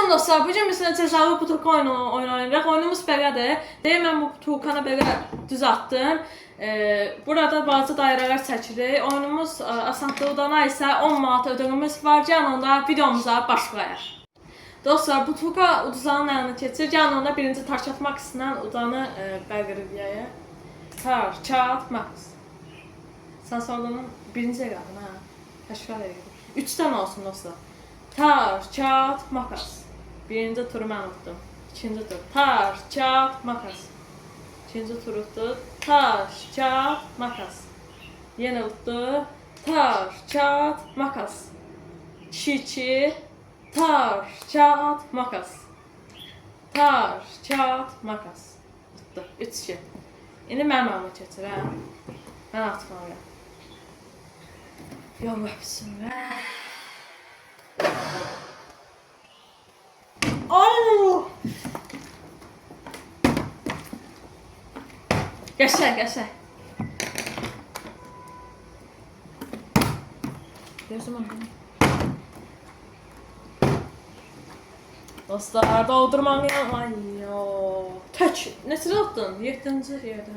Salam dostlar, bu gün bizlə cəzalı butulka oyunu oynayırıq. Oyunumuz belədir. Deyim, mən bu butulkanı belə düz atdım. Burada bazı dairələr çəkirik. Oyunumuz asanlığına isə 10 manat ödəyimiz var. Gəlin onda videomuza başlayaq. Dostlar, butulka uduzanın yanına keçir. Gəlin onda birinci taş atmaq istəyən udanı bəqirliyəyə. Taş, kağıt, makas. Sən sorduğunun birinci qalın, hə? Təşkil edir. 3 dənə olsun dostlar. Taş, kağıt, makas. Birinci turu mən utdum. İkinci tur. Taş, kağıt, makas. İkinci tur utdu. Taş, kağıt, makas. Yenə utdu. Taş, kağıt, makas. 2-2. Taş, kağıt, makas. Taş, kağıt, makas. Utdu. 3-2. İndi mənim alma keçir, hə? Mən atmalıyam. Yolla bismillah. Oh! Geçer. Gözüm anladım. Dostlar, doldurmalıyım. Ay yo. Tək. Neçə atdın? 7-ci yerdə.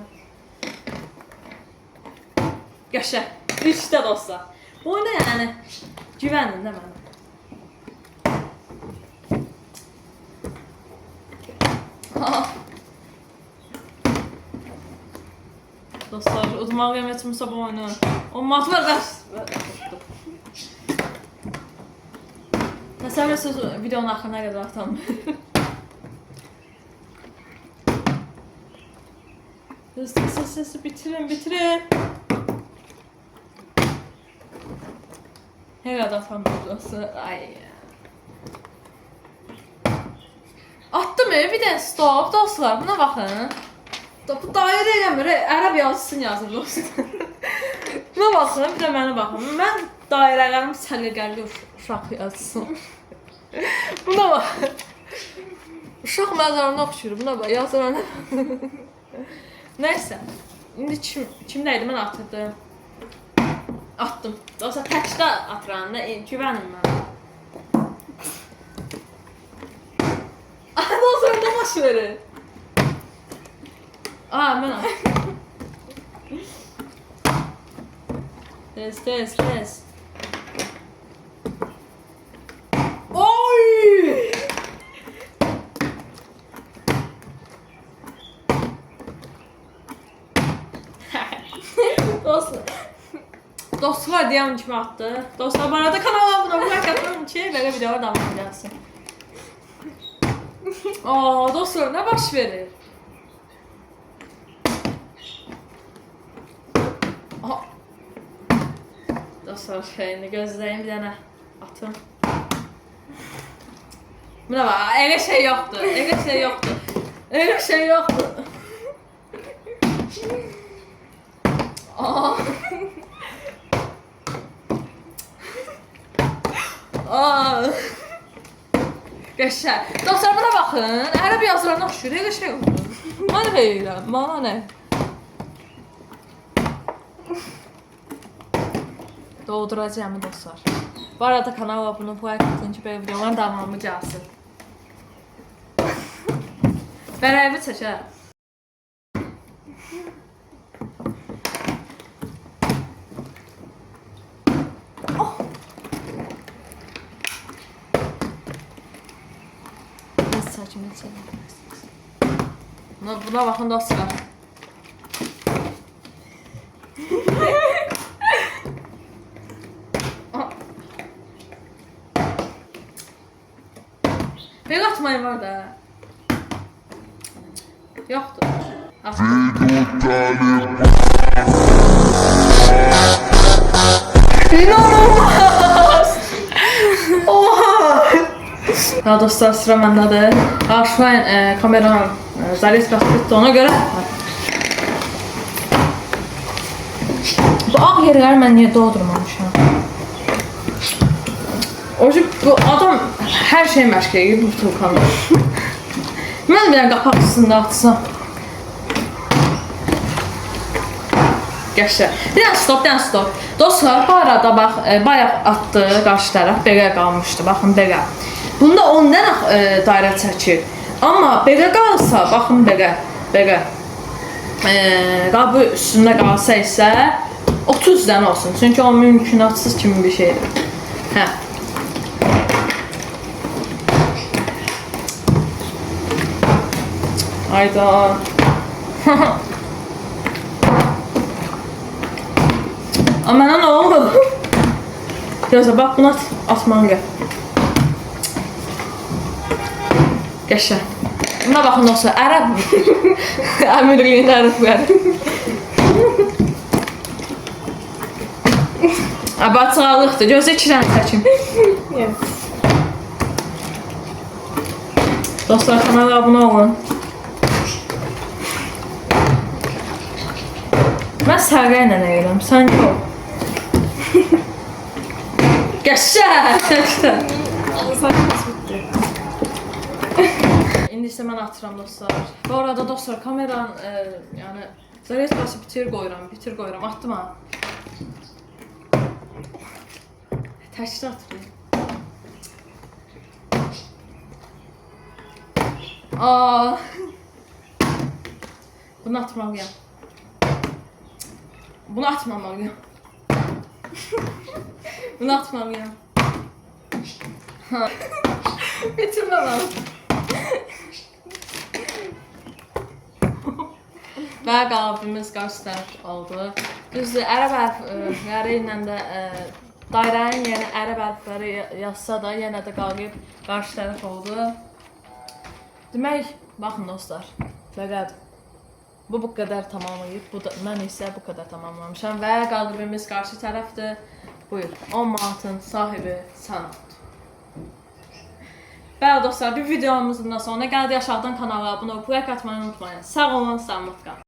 Geçer. İşte dostlar. Bu oyunda yəni güvənin də mənə. Dostlar, udmalıyam etmişsə bu oyunu. O mat var, Nəsəvr siz videonun axırına qədər atam. Sesi bitirin. Her qədər atam videosu. Ay. Attım bir de stop dostlar, buna bakın. Bu daire eləmir, ərəb yazısını yazır dostlar. Buna baxın, bir də mənə baxın. Mən dairələrim səliqəli uşaq yazsın. Buna baxın. Uşaq məzarına oxşuyur, buna bax, yazılan. Nəysə, indi kimdəydi, mən atırdım. Attım. Dostlar, təkdə atıram, güvənin mənə. Dostlar, nə baş verir? Mən attım. Tez. Oy! Dostlar deyəm kimi attı. Dostlar, bu arada kanala abunə olmayı unutmayın ki, belə videolar davam edəsin. Dostlar, nə baş verir? Dostlar, şeyini gözləyin, bir dənə atım. Buna bax, elə şey yoxdur. Qəşəng. Dostlar, buna baxın. Ərəb yazılarına oxşuyur, elə şey yoxdur. Mən xeyrəm, bana nə? Dolduracağım dostlar. Bu arada kanala abone olmayı ki, böyle videoların devamı gəlsin. Bərəvi çəkər. Buna bakın dostlar. Belə atmayın var da. Yoxdur. İnanılmaz! Oha! Daha dostlar, sıra məndədir. Arşlayın kameranın zaretkası bitdi, ona görə. Bu ağ yerləri mən niyə doldurmamışam? Bu adam her şey məşq edir bu butulkanda. Mən bir dənə qapaq üstündə atsam. Qəşəng. Bir dənə stop. Dostlar, bu arada bax, bayaq atdı qarşı tərəf, belə qalmışdı. Baxın, belə. Bunda 10 dənə dairə çəkir. Amma belə qalsa, baxın belə. Qabı üstündə qalsa isə 30 dənə olsun. Çünki o mümkünatsız kimi bir şeydir. Hə. Ayda. Mənə nə oldu? Gözlə, bax, bunu atman gəl. Qəşəng. Buna baxın olsa, ərəb əmirliyin ərəbləri. Bacıqalıqdır, gözlə 2 dənə çəkim. Dostlar, kanala abunə olun. Mən sərqə ilə edirəm, sən yox. Qəşəng. İndi isə mən atıram dostlar. Bu arada dostlar kameranın yəni zaryadkası bitir qoyuram. Atdım ha. Təkdə atırım. Bunu atmalıyam. Bunu atmamalıyam. Bunu atmalıyam. Bitirmə lan. Və qalbimiz qarşı tərəf oldu. Düzdür, ərəb hərfləri ilə də dairənin yeni ərəb hərfləri yazsa da yenə də qalıb qarşı tərəf oldu. Demək, baxın dostlar, fəqət bu qədər tamamlayıb, mən isə bu qədər tamamlamışam və qalbimiz qarşı tərəfdir. Buyur, 10 manatın sahibi sən ol. Bəli dostlar, bir videomuzun da sonuna gəldik. Aşağıdan kanala abunə olub, like atmayı unutmayın. Sağ olun, salamat qalın.